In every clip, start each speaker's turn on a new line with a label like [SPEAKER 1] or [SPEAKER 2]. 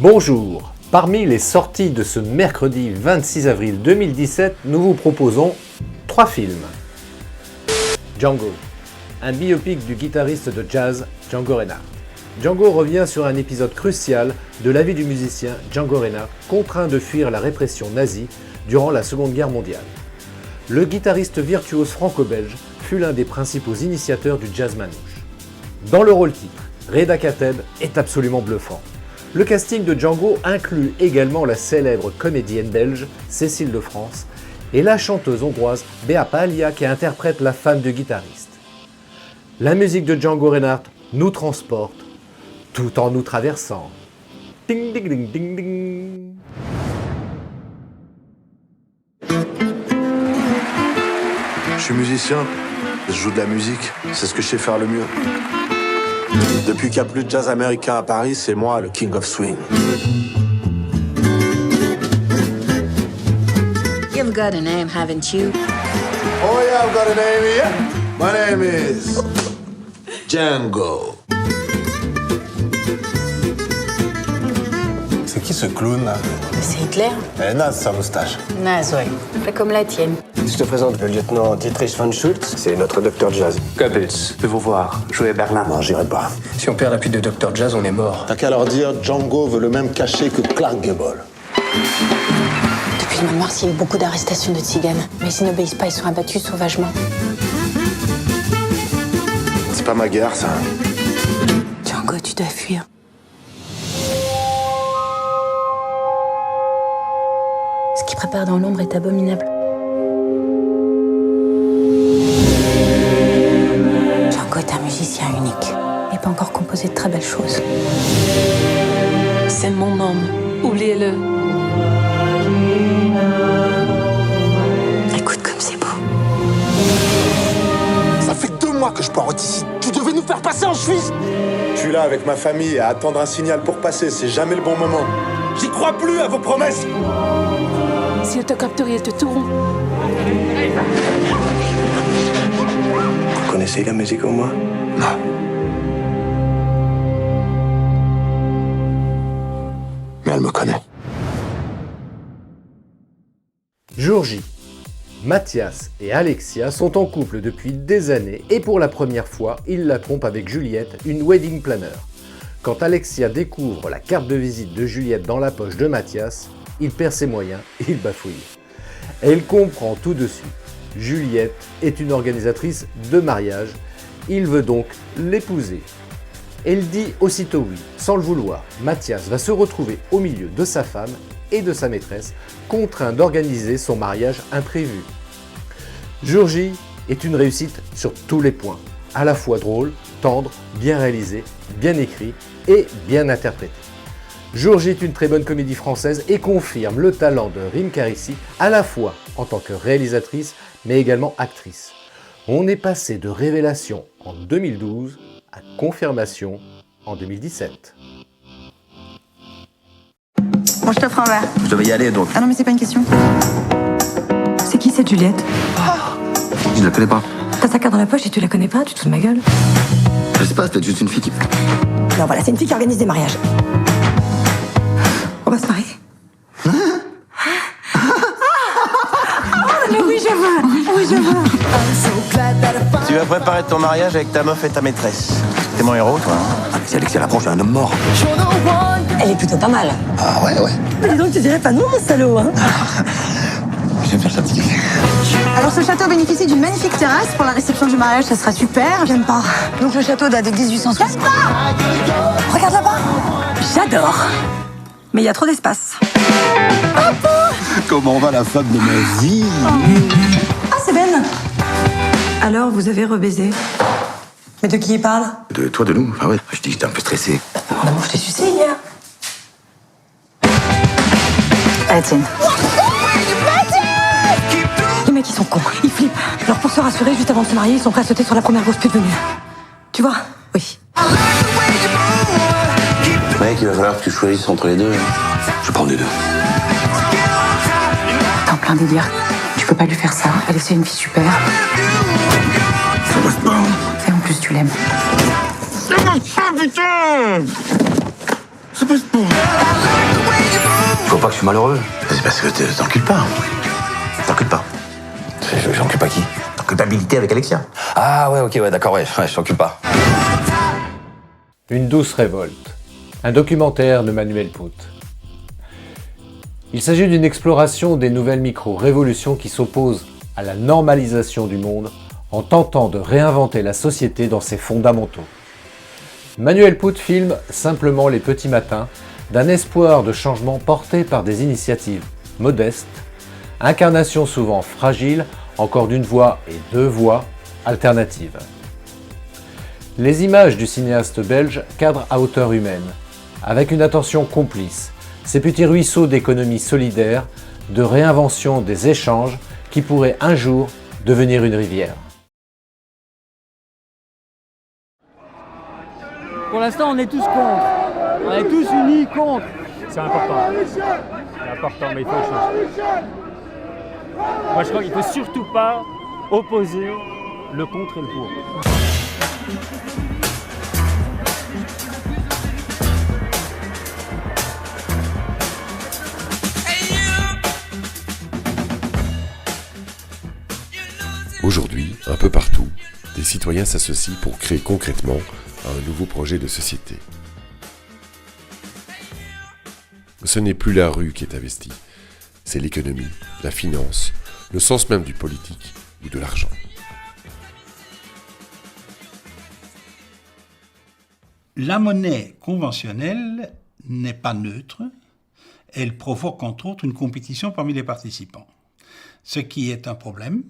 [SPEAKER 1] Bonjour, parmi les sorties de ce mercredi 26 avril 2017, nous vous proposons 3 films. Django, un biopic du guitariste de jazz Django Reinhardt. Django revient sur un épisode crucial de la vie du musicien Django Reinhardt, contraint de fuir la répression nazie durant la Seconde Guerre mondiale. Le guitariste virtuose franco-belge fut l'un des principaux initiateurs du jazz manouche. Dans le rôle titre, Reda Kateb est absolument bluffant. Le casting de Django inclut également la célèbre comédienne belge Cécile de France et la chanteuse hongroise Bea Pallia qui interprète la femme du guitariste. La musique de Django Reinhardt nous transporte tout en nous traversant. Ding ding ding ding ding.
[SPEAKER 2] Je suis musicien, je joue de la musique, c'est ce que je sais faire le mieux. Depuis qu'il n'y a plus de jazz américain à Paris, c'est moi le King of Swing.
[SPEAKER 3] You've got a name, haven't you?
[SPEAKER 2] Oh yeah, I've got a name here. My name is Django.
[SPEAKER 4] C'est qui ce clown là?
[SPEAKER 3] C'est Hitler.
[SPEAKER 4] Elle est naze sa moustache.
[SPEAKER 3] Naze, ouais. Pas comme la tienne.
[SPEAKER 5] Je te présente le lieutenant Dietrich von Schultz, c'est notre docteur jazz.
[SPEAKER 6] Goebbels veut vous voir jouer à Berlin.
[SPEAKER 5] Non, j'irai pas.
[SPEAKER 6] Si on perd l'appui de Dr Jazz, on est mort.
[SPEAKER 4] T'as qu'à leur dire Django veut le même cachet que Clark Gable.
[SPEAKER 3] Depuis le mois de mars, il y a eu beaucoup d'arrestations de tziganes. Mais s'ils n'obéissent pas, ils sont abattus sauvagement.
[SPEAKER 2] C'est pas ma guerre, ça.
[SPEAKER 3] Django, tu dois fuir. Ce qui prépare dans l'ombre est abominable. Django est un musicien unique. Il n'est pas encore composé de très belles choses.
[SPEAKER 7] C'est mon homme. Oubliez-le.
[SPEAKER 3] Écoute comme c'est beau.
[SPEAKER 2] Ça fait 2 mois que je poireaute ici. Tu devais nous faire passer en Suisse. Je suis là avec ma famille à attendre un signal pour passer. C'est jamais le bon moment. J'y crois plus à vos promesses.
[SPEAKER 7] Si ils te capturent, ils te tueront.
[SPEAKER 5] Vous connaissez la musique au moins?
[SPEAKER 2] Non. Mais elle me connaît.
[SPEAKER 1] Jour J. Mathias et Alexia sont en couple depuis des années et pour la première fois, ils la trompent avec Juliette, une wedding planner. Quand Alexia découvre la carte de visite de Juliette dans la poche de Mathias, il perd ses moyens et il bafouille. Elle comprend tout de suite. Juliette est une organisatrice de mariage. Il veut donc l'épouser. Elle dit aussitôt oui, sans le vouloir. Mathias va se retrouver au milieu de sa femme et de sa maîtresse, contraint d'organiser son mariage imprévu. Jour J est une réussite sur tous les points. À la fois drôle, tendre, bien réalisé, bien écrit et bien interprété. Jour J est une très bonne comédie française et confirme le talent de Rim Karissi à la fois en tant que réalisatrice mais également actrice. On est passé de révélation en 2012 à confirmation en 2017.
[SPEAKER 8] Bon, je t'offre un verre.
[SPEAKER 9] Je devais y aller donc.
[SPEAKER 8] Ah non, mais c'est pas une question. C'est qui cette Juliette?
[SPEAKER 9] Je la connais pas.
[SPEAKER 8] T'as sa carte dans la poche et tu la connais pas? Tu te fous de ma gueule?
[SPEAKER 9] Je sais pas, c'est peut-être juste une fille qui.
[SPEAKER 8] Non, voilà, c'est une fille qui organise des mariages. On va se marier? Oh, mais oui, je veux! Oui, je veux!
[SPEAKER 9] Tu vas préparer ton mariage avec ta meuf et ta maîtresse. T'es mon héros, toi. Hein, si Alexia l'approche, j'ai un homme mort.
[SPEAKER 8] Elle est plutôt pas mal.
[SPEAKER 9] Ah ouais.
[SPEAKER 8] Mais dis donc, tu dirais pas non, mon salaud, hein?
[SPEAKER 9] Je vais me faire fatiguer.
[SPEAKER 8] Alors, ce château bénéficie d'une magnifique terrasse. Pour la réception du mariage, ça sera super. J'aime pas. Donc, le château date de 1860. J'aime pas! Regarde là-bas! J'adore! Mais il y a trop d'espace.
[SPEAKER 4] Comment va la femme de ma vie?
[SPEAKER 8] Ah, c'est Ben! Alors, vous avez rebaisé. Mais de qui il parle?
[SPEAKER 9] De toi, de nous. Ah ouais, je dis que j'étais un peu stressé.
[SPEAKER 8] Mon amour, je t'ai sucé hier. Allez, tiens. Les mecs, ils sont cons. Ils flippent. Alors, pour se rassurer, juste avant de se marier, ils sont prêts à sauter sur la première grosse pute venue. Tu vois? Oui.
[SPEAKER 9] Mec, il va falloir que tu choisisses entre les deux. Je prends les deux.
[SPEAKER 3] T'es en plein délire. Tu peux pas lui faire ça. Elle est une fille super.
[SPEAKER 9] Ça passe pas.
[SPEAKER 3] Et en plus, tu l'aimes.
[SPEAKER 9] Ça passe pas, putain! Ça passe pas. pas que je suis malheureux. C'est parce que t'encules pas. T'encules pas. J'encule pas qui? Ta culpabilité avec Alexia. Ah ouais, ok, ouais, d'accord, ouais, je t'encule pas.
[SPEAKER 1] Une douce révolte. Un documentaire de Manuel Put. Il s'agit d'une exploration des nouvelles micro-révolutions qui s'opposent à la normalisation du monde en tentant de réinventer la société dans ses fondamentaux. Manuel Put filme simplement les petits matins d'un espoir de changement porté par des initiatives modestes, incarnation souvent fragile encore d'une voix et deux voix alternatives. Les images du cinéaste belge cadrent à hauteur humaine, avec une attention complice, ces petits ruisseaux d'économie solidaire, de réinvention des échanges qui pourraient un jour devenir une rivière.
[SPEAKER 10] Pour l'instant, on est tous contre. On est tous unis contre. C'est important. C'est important, mais il faut changer. Moi, je crois qu'il ne faut surtout pas opposer le contre et le pour.
[SPEAKER 11] Aujourd'hui, un peu partout, des citoyens s'associent pour créer concrètement un nouveau projet de société. Ce n'est plus la rue qui est investie, c'est l'économie, la finance, le sens même du politique ou de l'argent.
[SPEAKER 12] La monnaie conventionnelle n'est pas neutre, elle provoque entre autres une compétition parmi les participants. Ce qui est un problème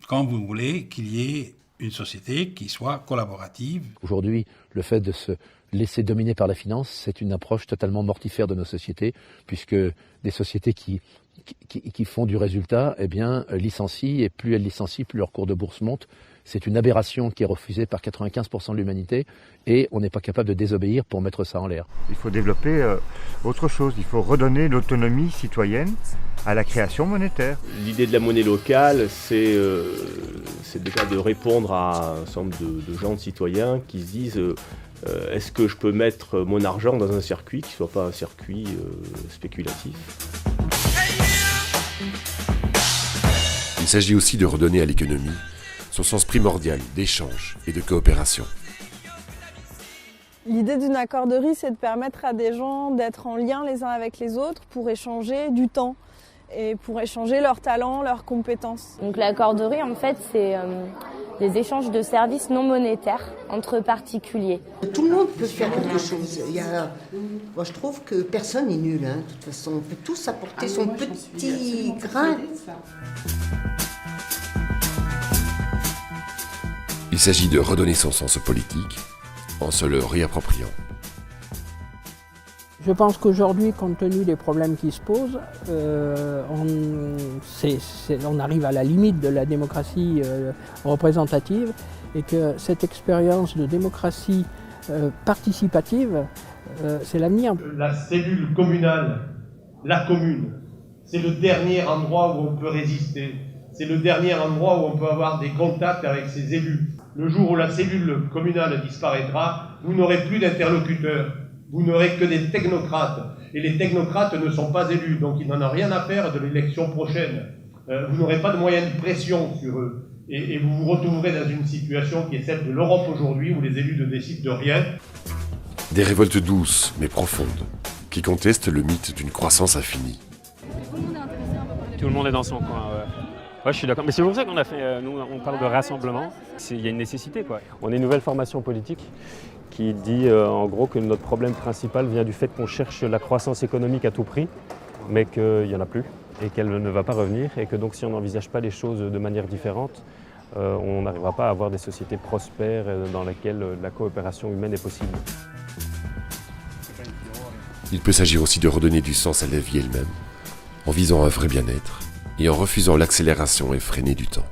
[SPEAKER 12] quand vous voulez qu'il y ait une société qui soit collaborative.
[SPEAKER 13] Aujourd'hui, le fait de se laisser dominer par la finance, c'est une approche totalement mortifère de nos sociétés, puisque des sociétés qui font du résultat, eh bien, licencient, et plus elles licencient, plus leur cours de bourse monte. C'est une aberration qui est refusée par 95% de l'humanité, et on n'est pas capable de désobéir pour mettre ça en l'air.
[SPEAKER 14] Il faut développer autre chose, il faut redonner l'autonomie citoyenne à la création monétaire.
[SPEAKER 15] L'idée de la monnaie locale, c'est déjà de répondre à un certain nombre de gens, de citoyens qui se disent est-ce que je peux mettre mon argent dans un circuit qui ne soit pas un circuit spéculatif.
[SPEAKER 11] Il s'agit aussi de redonner à l'économie son sens primordial d'échange et de coopération.
[SPEAKER 16] L'idée d'une accorderie, c'est de permettre à des gens d'être en lien les uns avec les autres pour échanger du temps et pour échanger leurs talents, leurs compétences.
[SPEAKER 17] Donc l'accorderie, en fait, c'est des échanges de services non monétaires entre particuliers.
[SPEAKER 18] Tout le monde peut faire quelque chose. Moi, je trouve que personne n'est nul. De toute façon, on peut tous apporter son petit grain.
[SPEAKER 11] Il s'agit de redonner son sens politique en se le réappropriant.
[SPEAKER 10] Je pense qu'aujourd'hui, compte tenu des problèmes qui se posent, on arrive à la limite de la démocratie représentative et que cette expérience de démocratie participative, c'est l'avenir.
[SPEAKER 19] La cellule communale, la commune, c'est le dernier endroit où on peut résister. C'est le dernier endroit où on peut avoir des contacts avec ses élus. Le jour où la cellule communale disparaîtra, vous n'aurez plus d'interlocuteurs. Vous n'aurez que des technocrates. Et les technocrates ne sont pas élus, donc ils n'en ont rien à faire de l'élection prochaine. Vous n'aurez pas de moyens de pression sur eux. Et vous vous retrouverez dans une situation qui est celle de l'Europe aujourd'hui, où les élus ne décident de rien.
[SPEAKER 11] Des révoltes douces, mais profondes, qui contestent le mythe d'une croissance infinie.
[SPEAKER 10] Tout le monde est dans son coin, ouais. Ouais, je suis d'accord. Mais c'est pour ça qu'on a fait, nous, on parle de rassemblement. Il y a une nécessité, quoi. On est une nouvelle formation politique qui dit en gros que notre problème principal vient du fait qu'on cherche la croissance économique à tout prix, mais qu'il n'y en a plus et qu'elle ne va pas revenir et que donc si on n'envisage pas les choses de manière différente, on n'arrivera pas à avoir des sociétés prospères dans lesquelles la coopération humaine est possible.
[SPEAKER 11] Il peut s'agir aussi de redonner du sens à la vie elle-même, en visant un vrai bien-être et en refusant l'accélération effrénée du temps.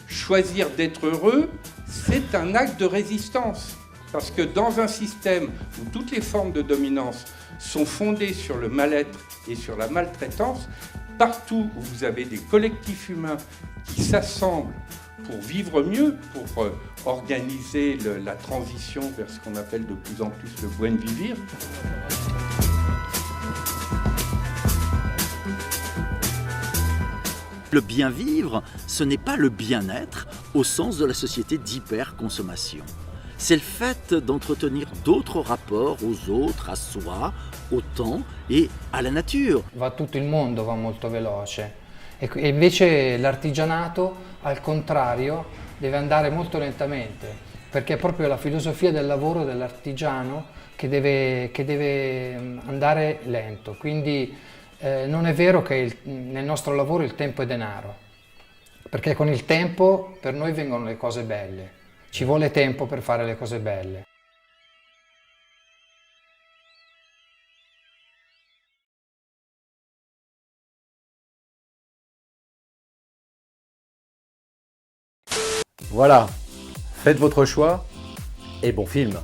[SPEAKER 20] Choisir d'être heureux, c'est un acte de résistance. Parce que dans un système où toutes les formes de dominance sont fondées sur le mal-être et sur la maltraitance, partout où vous avez des collectifs humains qui s'assemblent pour vivre mieux, pour organiser la transition vers ce qu'on appelle de plus en plus le buen vivir,
[SPEAKER 21] Le bien vivre, ce n'est pas le bien-être au sens de la société d'hyperconsommation. C'est le fait d'entretenir d'autres rapports aux autres, à soi, au temps et à la nature.
[SPEAKER 22] Tutto il mondo va molto veloce e invece l'artigianato, al contrario, deve andare molto lentamente, perché è proprio la filosofia del lavoro dell'artigiano che deve andare lento. Quindi non è vero che nel nostro lavoro il tempo è denaro, perché con il tempo per noi vengono le cose belle. Ci vuole tempo per fare le cose belle.
[SPEAKER 1] Voilà, faites votre choix et bon film.